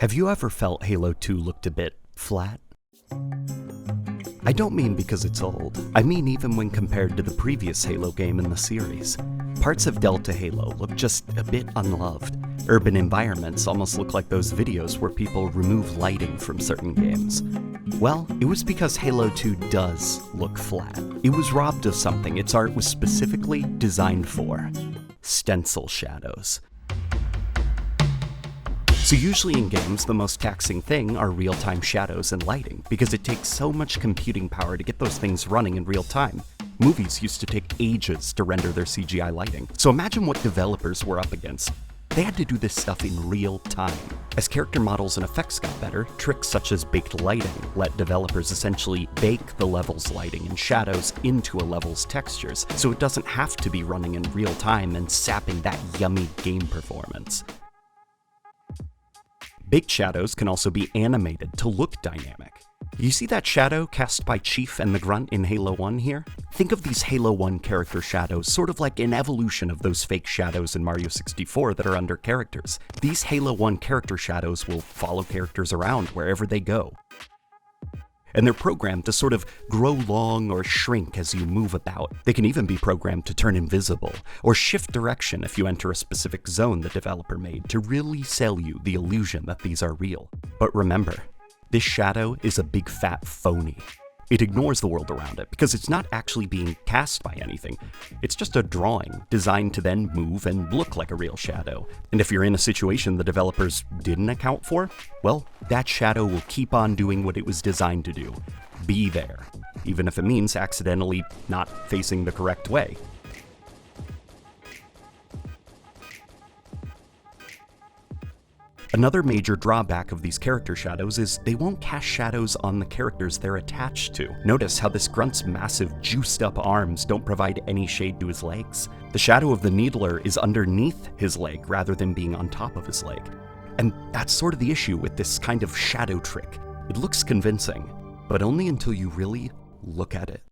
Have you ever felt Halo 2 looked a bit flat? I don't mean because it's old, I mean even when compared to the previous Halo game in the series. Parts of Delta Halo look just a bit unloved. Urban environments almost look like those videos where people remove lighting from certain games. Well, it was because Halo 2 does look flat. It was robbed of something its art was specifically designed for: stencil shadows. So usually in games, the most taxing thing are real-time shadows and lighting, because it takes so much computing power to get those things running in real time. Movies used to take ages to render their CGI lighting. So imagine what developers were up against. They had to do this stuff in real time. As character models and effects got better, tricks such as baked lighting let developers essentially bake the level's lighting and shadows into a level's textures, so it doesn't have to be running in real time and sapping that yummy game performance. Baked shadows can also be animated to look dynamic. You see that shadow cast by Chief and the Grunt in Halo 1 here? Think of these Halo 1 character shadows sort of like an evolution of those fake shadows in Mario 64 that are under characters. These Halo 1 character shadows will follow characters around wherever they go. And they're programmed to sort of grow long or shrink as you move about. They can even be programmed to turn invisible, or shift direction if you enter a specific zone the developer made to really sell you the illusion that these are real. But remember, this shadow is a big fat phony. It ignores the world around it because it's not actually being cast by anything. It's just a drawing designed to then move and look like a real shadow. And if you're in a situation the developers didn't account for, well, that shadow will keep on doing what it was designed to do. Be there, even if it means accidentally not facing the correct way. Another major drawback of these character shadows is they won't cast shadows on the characters they're attached to. Notice how this Grunt's massive juiced up arms don't provide any shade to his legs. The shadow of the Needler is underneath his leg rather than being on top of his leg. And that's sort of the issue with this kind of shadow trick. It looks convincing, but only until you really look at it.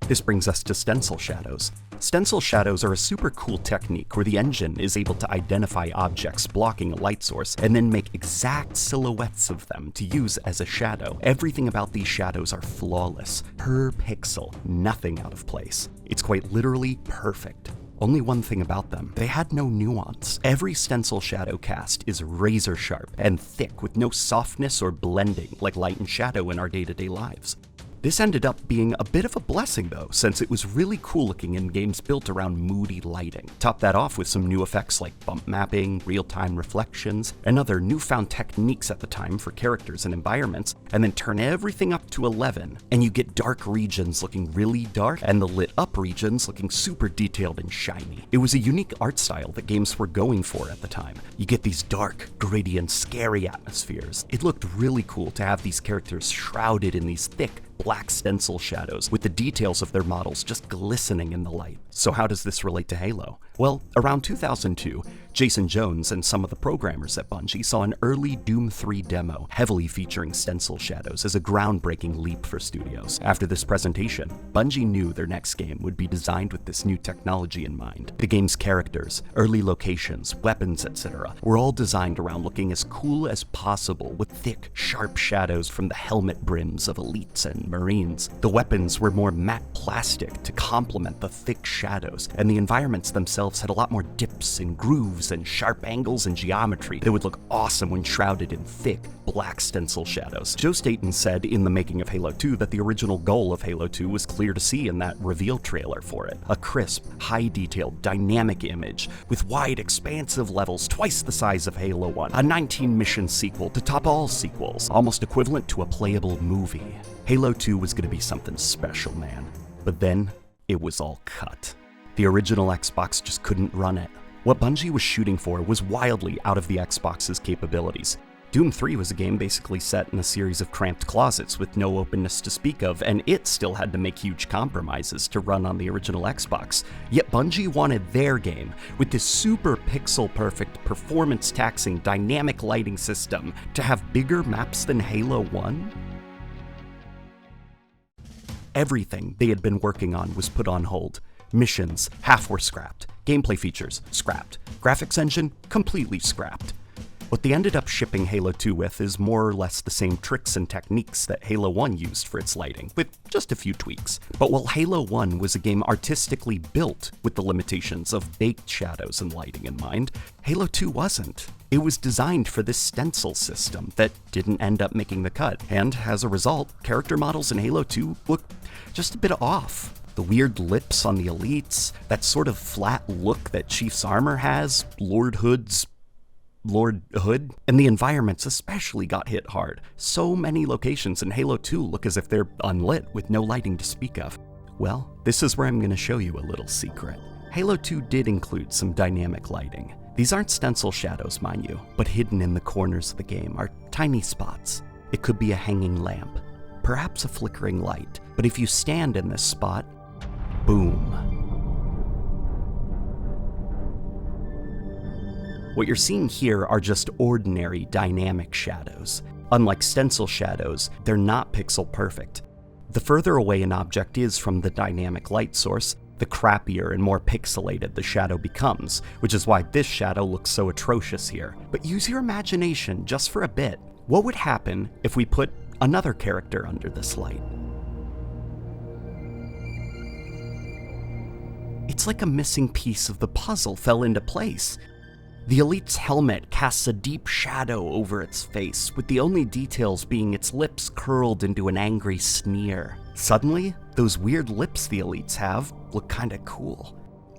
This brings us to stencil shadows. Stencil shadows are a super cool technique where the engine is able to identify objects blocking a light source and then make exact silhouettes of them to use as a shadow. Everything about these shadows are flawless, per pixel, nothing out of place. It's quite literally perfect. Only one thing about them: they had no nuance. Every stencil shadow cast is razor sharp and thick with no softness or blending like light and shadow in our day-to-day lives. This ended up being a bit of a blessing though, since it was really cool looking in games built around moody lighting. Top that off with some new effects like bump mapping, real-time reflections, and other newfound techniques at the time for characters and environments, and then turn everything up to 11, and you get dark regions looking really dark, and the lit up regions looking super detailed and shiny. It was a unique art style that games were going for at the time. You get these dark, gritty, and scary atmospheres. It looked really cool to have these characters shrouded in these thick, black stencil shadows with the details of their models just glistening in the light. So how does this relate to Halo? Well, around 2002, Jason Jones and some of the programmers at Bungie saw an early Doom 3 demo heavily featuring stencil shadows as a groundbreaking leap for studios. After this presentation, Bungie knew their next game would be designed with this new technology in mind. The game's characters, early locations, weapons, etc. were all designed around looking as cool as possible with thick, sharp shadows from the helmet brims of elites and Marines. The weapons were more matte plastic to complement the thick shadows, and the environments themselves had a lot more dips and grooves and sharp angles and geometry that would look awesome when shrouded in thick, black stencil shadows. Joe Staten said in the making of Halo 2 that the original goal of Halo 2 was clear to see in that reveal trailer for it. A crisp, high-detailed, dynamic image with wide, expansive levels twice the size of Halo 1, a 19-mission sequel to top all sequels, almost equivalent to a playable movie. Halo 2 was going to be something special, man. But then, it was all cut. The original Xbox just couldn't run it. What Bungie was shooting for was wildly out of the Xbox's capabilities. Doom 3 was a game basically set in a series of cramped closets with no openness to speak of, and it still had to make huge compromises to run on the original Xbox. Yet Bungie wanted their game, with this super pixel-perfect, performance-taxing, dynamic lighting system, to have bigger maps than Halo 1? Everything they had been working on was put on hold. Missions, half were scrapped. Gameplay features, scrapped. Graphics engine, completely scrapped. What they ended up shipping Halo 2 with is more or less the same tricks and techniques that Halo 1 used for its lighting, with just a few tweaks. But while Halo 1 was a game artistically built with the limitations of baked shadows and lighting in mind, Halo 2 wasn't. It was designed for this stencil system that didn't end up making the cut, and as a result, character models in Halo 2 look just a bit off. The weird lips on the elites, that sort of flat look that Chief's armor has, Lord Hood, and the environments especially got hit hard. So many locations in Halo 2 look as if they're unlit with no lighting to speak of. Well, this is where I'm going to show you a little secret. Halo 2 did include some dynamic lighting. These aren't stencil shadows, mind you, but hidden in the corners of the game are tiny spots. It could be a hanging lamp, perhaps a flickering light, but if you stand in this spot, boom. What you're seeing here are just ordinary dynamic shadows. Unlike stencil shadows, they're not pixel perfect. The further away an object is from the dynamic light source, the crappier and more pixelated the shadow becomes, which is why this shadow looks so atrocious here. But use your imagination just for a bit. What would happen if we put another character under this light? It's like a missing piece of the puzzle fell into place. The elite's helmet casts a deep shadow over its face, with the only details being its lips curled into an angry sneer. Suddenly, those weird lips the elites have look kinda cool.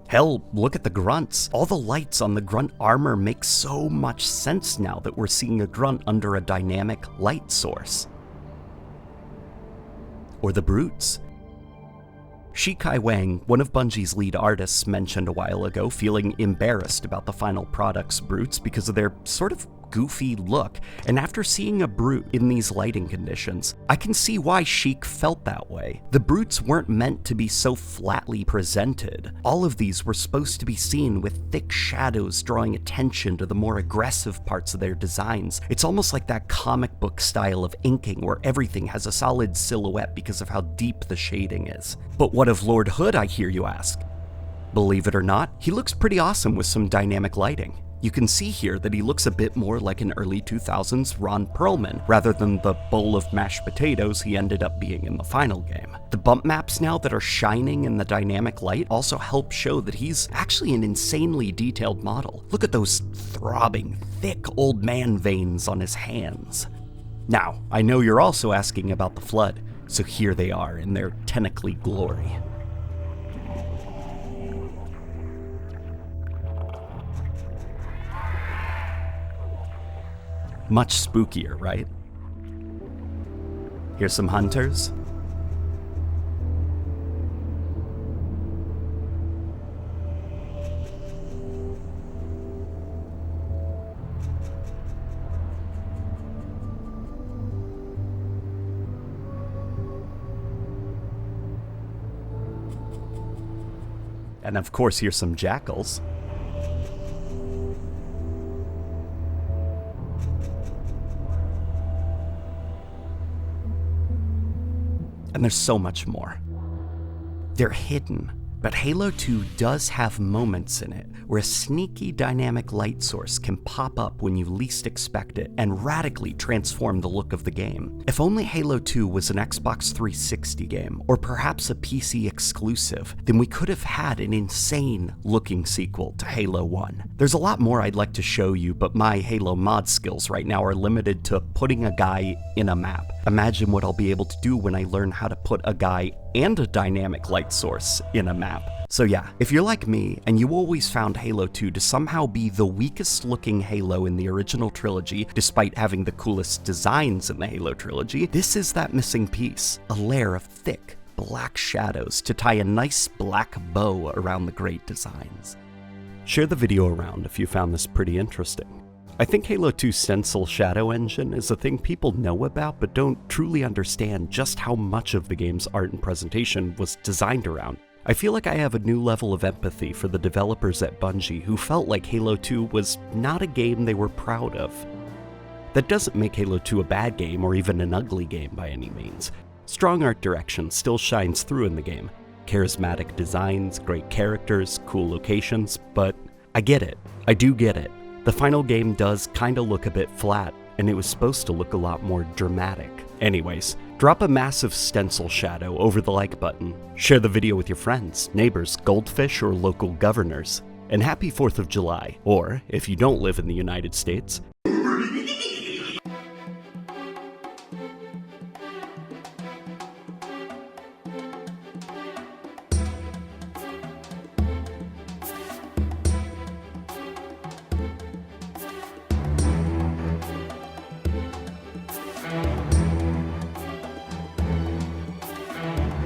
Hell, look at the grunts. All the lights on the grunt armor make so much sense now that we're seeing a grunt under a dynamic light source. Or the brutes. Shikai Wang, one of Bungie's lead artists, mentioned a while ago feeling embarrassed about the final product's brutes because of their sort of goofy look, and after seeing a brute in these lighting conditions, I can see why Sheik felt that way. The brutes weren't meant to be so flatly presented. All of these were supposed to be seen with thick shadows drawing attention to the more aggressive parts of their designs. It's almost like that comic book style of inking where everything has a solid silhouette because of how deep the shading is. But what of Lord Hood, I hear you ask? Believe it or not, he looks pretty awesome with some dynamic lighting. You can see here that he looks a bit more like an early 2000s Ron Perlman, rather than the bowl of mashed potatoes he ended up being in the final game. The bump maps now that are shining in the dynamic light also help show that he's actually an insanely detailed model. Look at those throbbing, thick old man veins on his hands. Now, I know you're also asking about the Flood, so here they are in their tentacly glory. Much spookier, right? Here's some hunters. And of course, here's some jackals. And there's so much more. They're hidden, but Halo 2 does have moments in it where a sneaky dynamic light source can pop up when you least expect it and radically transform the look of the game. If only Halo 2 was an Xbox 360 game, or perhaps a PC exclusive, then we could have had an insane looking sequel to Halo 1. There's a lot more I'd like to show you, but my Halo mod skills right now are limited to putting a guy in a map. Imagine what I'll be able to do when I learn how to put a guy and a dynamic light source in a map. So yeah, if you're like me, and you always found Halo 2 to somehow be the weakest looking Halo in the original trilogy, despite having the coolest designs in the Halo trilogy, this is that missing piece, a layer of thick, black shadows to tie a nice black bow around the great designs. Share the video around if you found this pretty interesting. I think Halo 2's Stencil shadow engine is a thing people know about but don't truly understand just how much of the game's art and presentation was designed around. I feel like I have a new level of empathy for the developers at Bungie who felt like Halo 2 was not a game they were proud of. That doesn't make Halo 2 a bad game or even an ugly game by any means. Strong art direction still shines through in the game. Charismatic designs, great characters, cool locations, but I get it. I do get it. The final game does kinda look a bit flat, and it was supposed to look a lot more dramatic. Anyways, drop a massive stencil shadow over the like button, share the video with your friends, neighbors, goldfish, or local governors, and happy 4th of July, or, if you don't live in the United States,